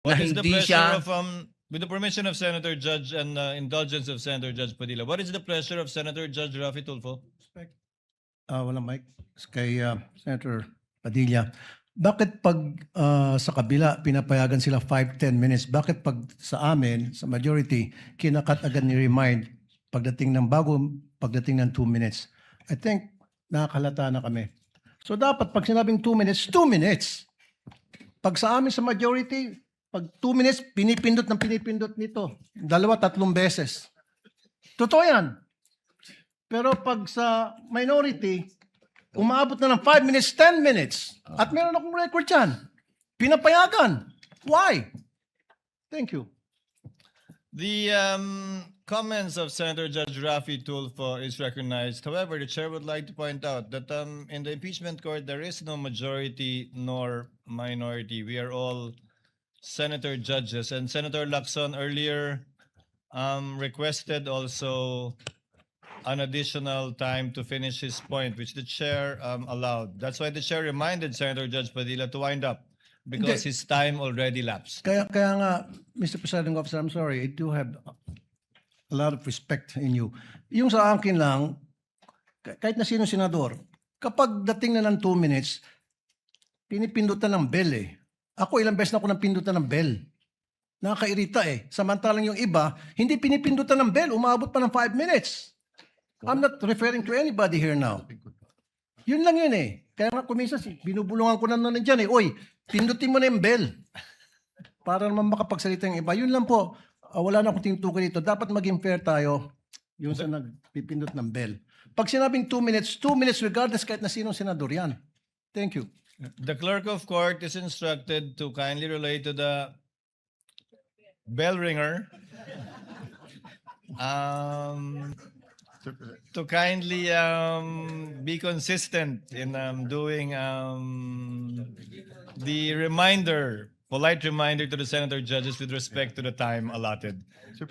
na What is the hindi pleasure siya... of, with the permission of Senator Judge and indulgence of Senator Judge Padilla, what is the pleasure of Senator Judge Rafi Tulfo? Walang mic. Kay Senator Padilla. Bakit pag sa kabila pinapayagan sila 5-10 minutes, bakit pag sa amin, sa majority, kinakat agad ni remind pagdating ng pagdating ng 2 minutes? I think nakakalata na kami. So dapat pag sinabing 2 minutes, 2 minutes. Pag sa amin sa majority, pag 2 minutes, pinipindot nito. 2-3 beses. Totoo yan. Pero pag sa minority, umaabot na ng 5 minutes, 10 minutes. At meron akong record yan. Pinapayagan. Why? Thank you. The comments of Senator Judge Rafi Tulfo is recognized. However, the chair would like to point out that in the impeachment court, there is no majority nor minority. We are all senator judges. And Senator Lacson earlier requested also an additional time to finish his point, which the chair allowed. That's why the chair reminded Senator Judge Padilla to wind up because his time already lapsed. Kaya nga, Mr. Presiding Officer, I'm sorry, I do have a lot of respect in you. Yung sa akin lang, kahit na sino senador, kapag dating na ng 2 minutes, pinipindutan ng bell eh. Ako ilang beses na ako nang pindutan ng bell. Nakakairita eh. Samantalang yung iba, hindi pinipindutan ng bell, umabot pa ng 5 minutes. I'm not referring to anybody here now. Yun lang yun eh. Kaya nga kuminsan, binubulungan ko na nun dyan eh. Oy, pindutin mo na yung bell. Para naman makapagsalita yung iba. Yun lang po. Wala na akong tinutukoy dito. Dapat maging fair tayo yung sa nagpipindot ng bell. Pag sinabing 2 minutes, 2 minutes regardless kahit na sinong senador yan. Thank you. The clerk of court is instructed to kindly relate to the bell ringer to kindly be consistent in doing the polite reminder to the senator judges with respect to the time allotted.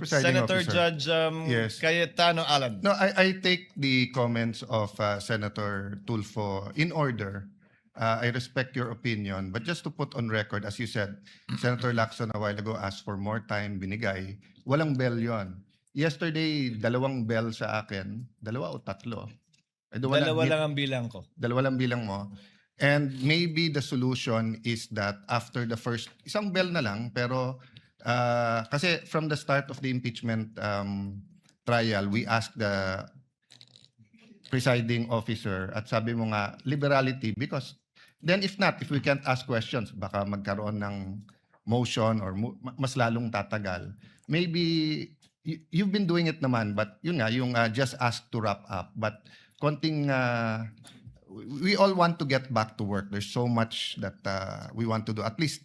Senator Officer. Judge Yes. Cayetano Alan. No, I take the comments of Senator Tulfo in order. I respect your opinion, but just to put on record, as you said, Senator Lacson a while ago asked for more time, binigay. Walang bell yon. Yesterday, 2 bell sa akin. 2 o 3? Dalawa lang ang bilang ko. 2 lang bilang mo. And maybe the solution is that after the first, isang bell na lang, pero kasi from the start of the impeachment trial, we asked the presiding officer at sabi mo nga, liberality, because then if we can't ask questions, baka magkaroon ng motion or mas lalong tatagal. Maybe you've been doing it naman, but yun nga, yung just ask to wrap up. But konting, we all want to get back to work. There's so much that we want to do. At least,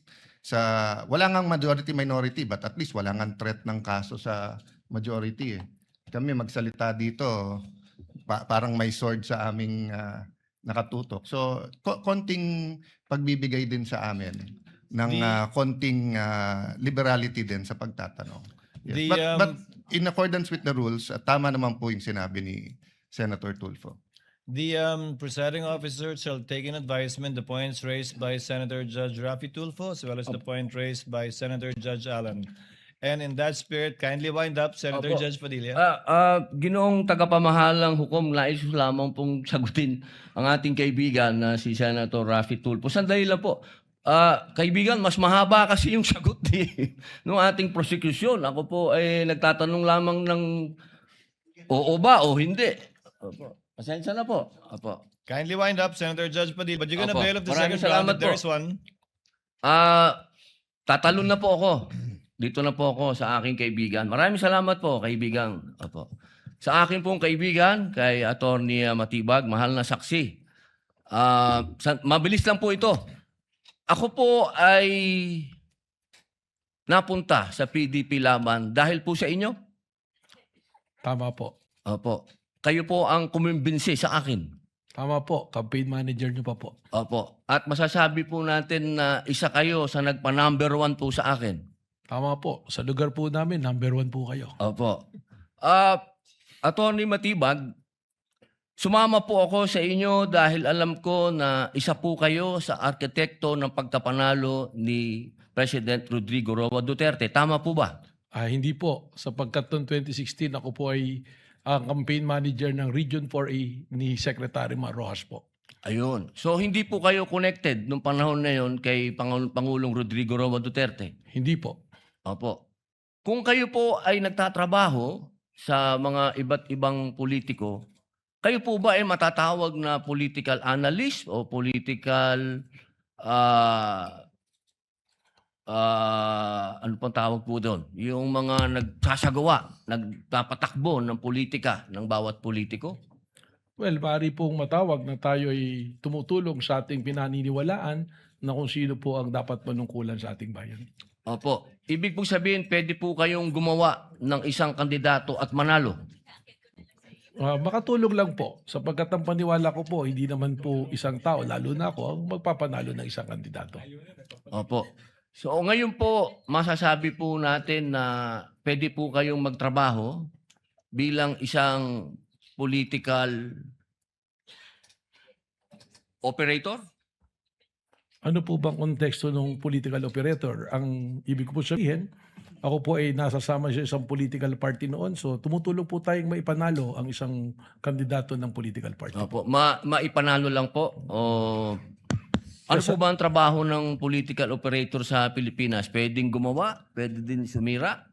wala ngang majority-minority, but at least wala ngang threat ng kaso sa majority. Eh. Kami magsalita dito, parang may sword sa aming nakatutok. So, konting pagbibigay din sa amin ng konting liberality din sa pagtatanong. Yes. But in accordance with the rules, tama naman po yung sinabi ni Senator Tulfo. The presiding officer shall take in advisement the points raised by Senator Judge Rafi Tulfo as well as the point raised by Senator Judge Allen. And in that spirit, kindly wind up, Senator Judge Padilla. Ginoong tagapamahalang hukom, nais ko lamang pong sagutin ang ating kaibigan na si Senator Rafi Tulfo. Sandali lang po. Kaibigan, mas mahaba kasi yung sagot ng ating prosecution. Ako po ay nagtatanong lamang ng oo ba o hindi. Opo. Pasensya na po. Opo. Kindly wind up, Senator Judge Padilla. But you're gonna Opo. bail of the Maraming second round salamat if there po. is one. Tatalon na po ako. Dito na po ako sa aking kaibigan. Maraming salamat po, kaibigan. Opo. Sa akin pong kaibigan, kay Attorney Matibag, mahal na saksi. Mabilis lang po ito. Ako po ay napunta sa PDP Laban dahil po sa inyo. Tama po. Opo. Kayo po ang kumimbinsi sa akin. Tama po. Campaign manager nyo pa po. Opo. At masasabi po natin na isa kayo sa nagpa-number 1 po sa akin. Tama po. Sa lugar po namin, number 1 po kayo. Opo. Attorney Matibag, sumama po ako sa inyo dahil alam ko na isa po kayo sa arkitekto ng pagkapanalo ni President Rodrigo Roa Duterte. Tama po ba? Hindi po. Sapagkat noong 2016, ako po ay ang campaign manager ng Region 4A ni Secretary Mar Rojas po. Ayun. So hindi po kayo connected nung panahon na yon kay Pangulong Rodrigo Roa Duterte? Hindi po. Opo. Kung kayo po ay nagtatrabaho sa mga iba't ibang politiko, kayo po ba ay matatawag na political analyst o political ano pang tawag po doon? Yung mga nagsasagawa, nagpapatakbo ng politika ng bawat politiko? Well, maaari pong matawag na tayo ay tumutulong sa ating pinaniniwalaan na kung sino po ang dapat manungkulan sa ating bayan. Opo. Ibig po sabihin, pwede po kayong gumawa ng isang kandidato at manalo. Makatulong lang po sapagkat ang paniwala ko po, hindi naman po isang tao, lalo na ako, ang magpapanalo ng isang kandidato. Opo. So ngayon po, masasabi po natin na pwede po kayong magtrabaho bilang isang political operator? Ano po bang konteksto ng political operator? Ang ibig ko po sabihin, ako po ay nasasama sa isang political party noon. So tumutulong po tayong maipanalo ang isang kandidato ng political party. Opo. Maipanalo lang po? O ano po ba ang trabaho ng political operator sa Pilipinas? Pwedeng gumawa? Pwede din sumira?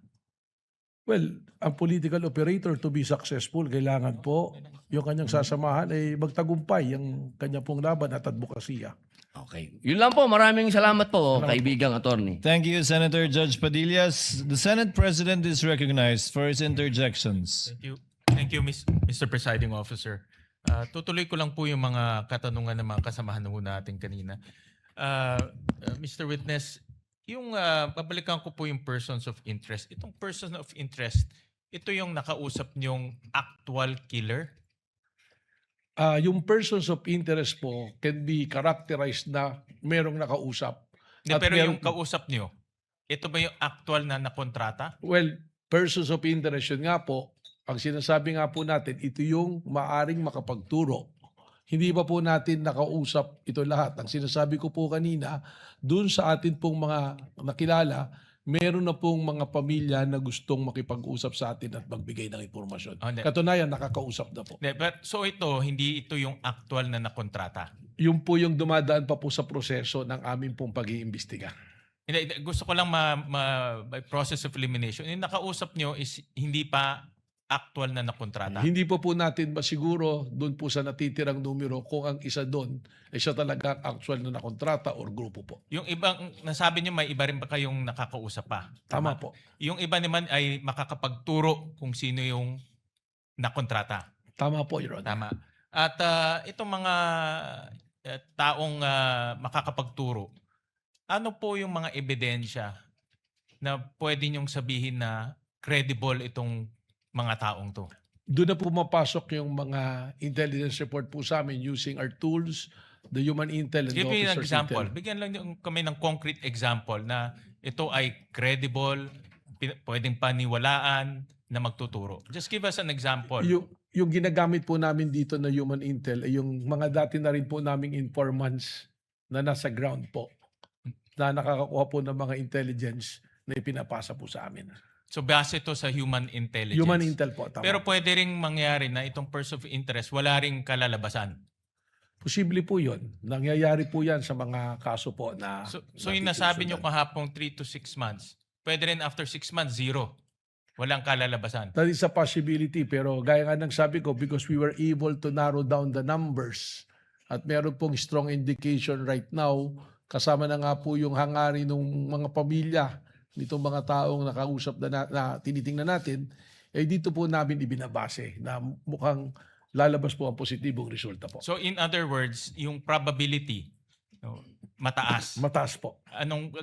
Well, ang political operator to be successful, kailangan po yung kanyang sasamahan ay magtagumpay ang kanya pong laban at advokasya. Okay. Yun lang po. Maraming salamat po, kaibigang attorney. Thank you, Senator Judge Padillas. The Senate President is recognized for his interjections. Thank you. Thank you, Mr. Presiding Officer. Tutuloy ko lang po yung mga katanungan ng mga kasamahan ho natin kanina. Mr. Witness, yung babalikan ko po yung persons of interest. Itong person of interest, ito yung nakausap niyong actual killer? Yung persons of interest po can be characterized na merong nakausap. Hindi, At pero merong- yung kausap niyo, ito ba yung actual na nakontrata? Well, persons of interest yun nga po, ang sinasabi nga po natin, ito yung maaring makapagturo. Hindi pa po natin nakausap ito lahat. Ang sinasabi ko po kanina, dun sa atin pong mga nakilala, meron na pong mga pamilya na gustong makipag-usap sa atin at magbigay ng impormasyon. Oh, hindi. Katunayan, nakakausap na po. Hindi, but, so ito, hindi ito yung actual na nakontrata? Yun po yung dumadaan pa po sa proseso ng aming pong pag-iimbestiga. Hindi, gusto ko lang by process of elimination. Yung nakausap niyo is hindi pa actual na nakontrata? Hindi po natin masiguro doon po sa natitirang numero kung ang isa doon ay siya talaga ang actual na nakontrata or grupo po. Yung ibang, nasabi niyo may iba rin ba kayong nakakausap pa? Tama po. Yung iba naman ay makakapagturo kung sino yung nakontrata. Tama po, Your Honor. Tama. At itong mga taong makakapagturo, ano po yung mga ebidensya na pwede niyong sabihin na credible itong mga taong to? Doon na po mapasok yung mga intelligence report po sa amin using our tools, the human intel and Give the me an officers example. intel. Bigyan lang kami ng concrete example na ito ay credible, pwedeng paniwalaan na magtuturo. Just give us an example. Yung ginagamit po namin dito na human intel ay yung mga dati na rin po naming informants na nasa ground po na nakakakuha po ng mga intelligence na ipinapasa po sa amin. So base ito sa human intelligence. Human intel po, tama. Pero pwede ring mangyari na itong person of interest wala ring kalalabasan. Posible po yun. Nangyayari po yan sa mga kaso po na... So yung nasabi nyo kahapong 3 to 6 months, pwede rin after 6 months, 0. Walang kalalabasan. That is a possibility. Pero gaya nga ng sabi ko, because we were able to narrow down the numbers at meron pong strong indication right now, kasama na nga po yung hangarin ng mga pamilya nitong mga taong nakausap na tinitingnan natin, eh dito po namin ibinabase na mukhang lalabas po ang positibong resulta po. So in other words, yung probability, mataas. Mataas po.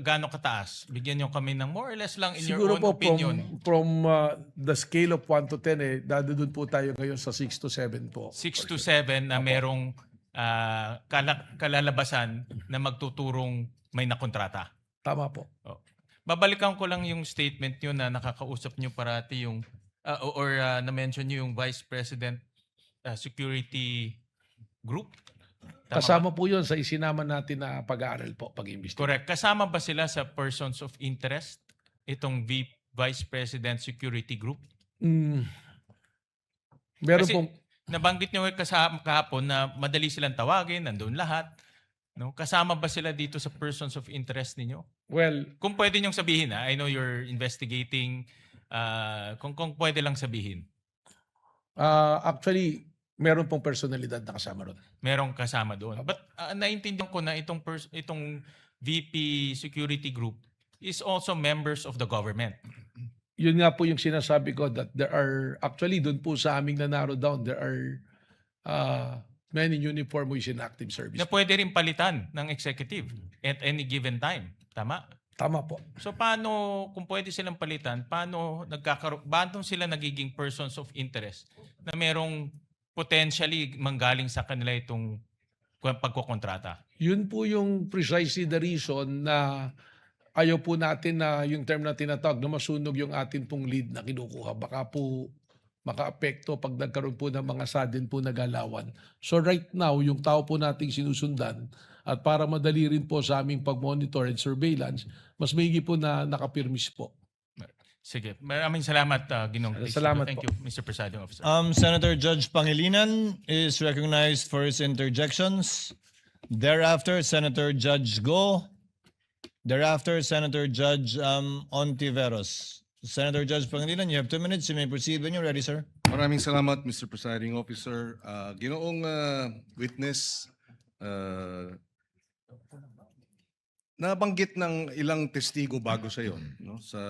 Gaano kataas? Bigyan nyo kami ng more or less lang in Siguro your own po opinion. from the scale of 1 to 10, dadun po tayo ngayon sa 6 to 7 po. 6 to 7 na merong kalalabasan na magtuturong may nakontrata. Tama po. Babalikan ko lang yung statement nyo na nakakausap nyo parati yung na-mention nyo yung Vice President Security Group. Tama Kasama po yun sa isinama natin na pag-aaral po, pag-imbestiga. Correct. Kasama ba sila sa persons of interest? Itong Vice President Security Group? Mm. Meron Kasi pong, nabanggit nyo kahapon na madali silang tawagin, nandun lahat. No? Kasama ba sila dito sa persons of interest ninyo? well, Kung pwede nyong sabihin, I know you're investigating, kung pwede lang sabihin, actually, meron pong personalidad na kasama ron. merong kasama doon. But naintindihan ko na itong VP Security Group is also members of the government. Yun nga po yung sinasabi ko that there are, actually doon po sa aming na-narrow down, there are many uniform who is in active service. Na pwede rin palitan ng executive at any given time. Tama? Tama po. So paano, kung pwede silang palitan, paano sila nagiging persons of interest na merong potentially manggaling sa kanila itong pagkokontrata? Yun po yung precisely the reason na ayaw po natin na yung term na tinatawag na masunog yung atin pong lead na kinukuha. Baka po maka-apekto pag nagkaroon po ng mga sudden po na galawan. So right now, yung tao po nating sinusundan at para madali rin po sa aming pag-monitor and surveillance, mas maigi po na nakapirmis po. Sige. Maraming salamat, Ginoong Cristo. Salamat Thank po. you, Mr. Presiding Officer. Senator Judge Pangilinan is recognized for his interjections. Thereafter, Senator Judge Go. Thereafter, Senator Judge Ontiveros. Senator Judge Pangilinan, you have 2 minutes. You may proceed when you're ready, sir. Maraming salamat, Mr. Presiding Officer. Ginoong witness, nabanggit ng ilang testigo bago sa yon, no, sa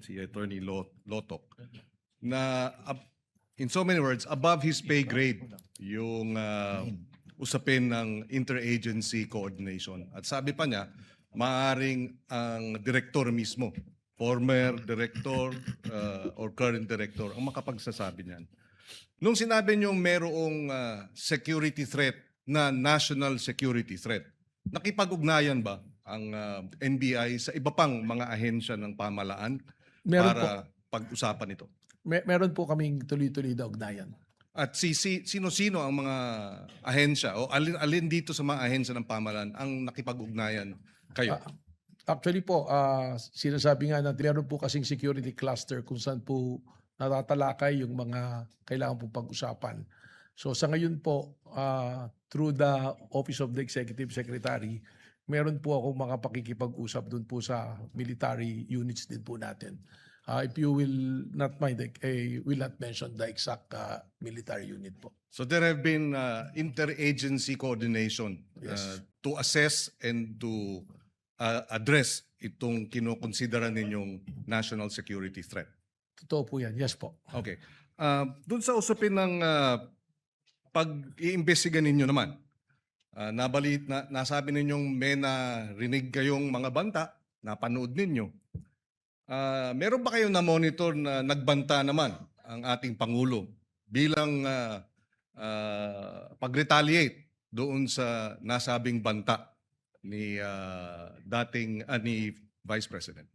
si Attorney Lotok, na in so many words, above his pay grade yung usapin ng interagency coordination. At sabi pa niya, maaring ang direktor mismo, former director or current director, ang makapagsasabi niyan. Nung sinabi niyo merong security threat na national security threat, nakipag-ugnayan ba ang NBI sa iba pang mga ahensya ng pamahalaan Meron para pag-usapan ito? Meron po kaming tuloy-tuloy na ugnayan. At sino-sino ang mga ahensya o alin dito sa mga ahensya ng pamahalaan ang nakipag-ugnayan kayo? Actually po, sinasabi nga natin, meron po kasing security cluster kung saan po natatalakay yung mga kailangan pong pag-usapan. So sa ngayon po, through the Office of the Executive Secretary, meron po ako mga pakikipag-usap dun po sa military units din po natin. If you will not mind, I will not mention the exact military unit po. So there have been interagency coordination Yes. to assess and to address itong kinokonsidera ninyong national security threat. Totoo po yan. Yes po. Okay. Doon sa usapin ng pag-iimbestiga ninyo naman, nasabi ninyong may narinig kayong mga banta, napanood ninyo. Meron ba kayong na-monitor na nagbanta naman ang ating Pangulo bilang pag-retaliate doon sa nasabing banta ni ni Vice President?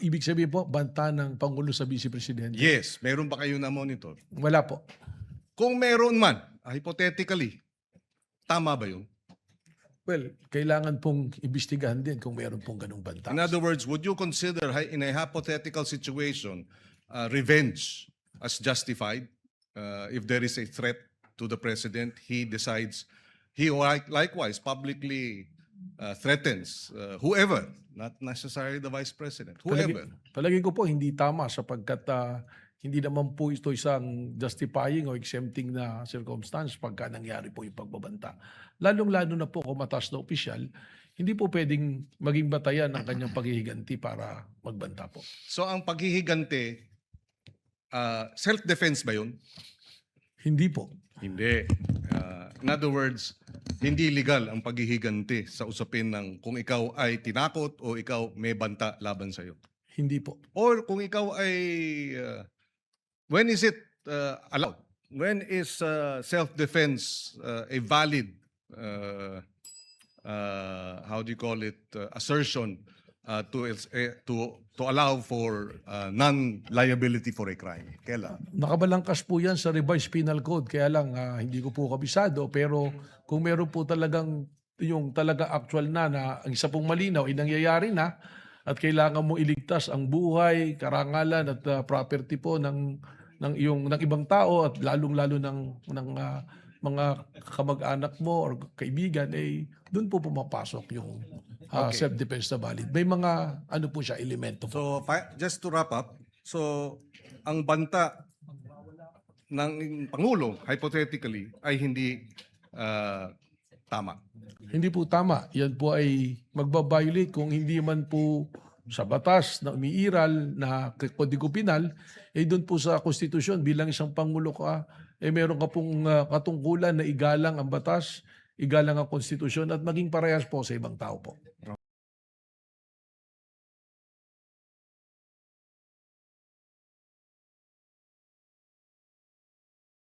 Ibig sabihin po, banta ng Pangulo sa Vice Presidente? Yes, meron ba kayong na-monitor? Wala po. Kung meron man, hypothetically, tama ba yun? Well, kailangan pong imbestigahan din kung meron pong ganung banta. In other words, would you consider in a hypothetical situation revenge as justified if there is a threat to the president? He decides, he likewise publicly threatens whoever, not necessarily the vice president, whoever. Palagi ko po hindi tama sapagkat hindi naman po ito isang justifying o exempting na circumstance pagka nangyari po yung pagbabanta. Lalong-lalo na po kung mataas na opisyal, hindi po pwedeng maging batayan ang kanyang paghihiganti para magbanta po. So ang paghihigante, self-defense ba yun? Hindi po. Hindi. In other words, hindi legal ang paghihiganti sa usapin ng kung ikaw ay tinakot o ikaw may banta laban sa'yo. Hindi po. Or kung ikaw ay, when is it allowed? When is self-defense a valid, how do you call it, assertion to allow for non-liability for a crime? Kailan? Nakabalangkas po yan sa revised penal code, kaya lang hindi ko po kabisado, pero kung meron po talagang yung talaga actual na ang isa pong malinaw ay nangyayari na at kailangan mo iligtas ang buhay, karangalan at property po ng ibang tao at lalong-lalo ng mga kamag-anak mo or kaibigan, doon po pumapasok yung self-defense na valid. May mga ano po siya, elemento po. So, just to wrap up, so ang banta ng Pangulo, hypothetically, ay hindi tama. Hindi po tama. Yan po ay magbabiolate kung hindi man po sa batas na umiiral na kodigo penal, doon po sa konstitusyon bilang isang pangulo ka, meron ka pong katungkulan na igalang ang batas, igalang ang konstitusyon at maging parehas po sa ibang tao po.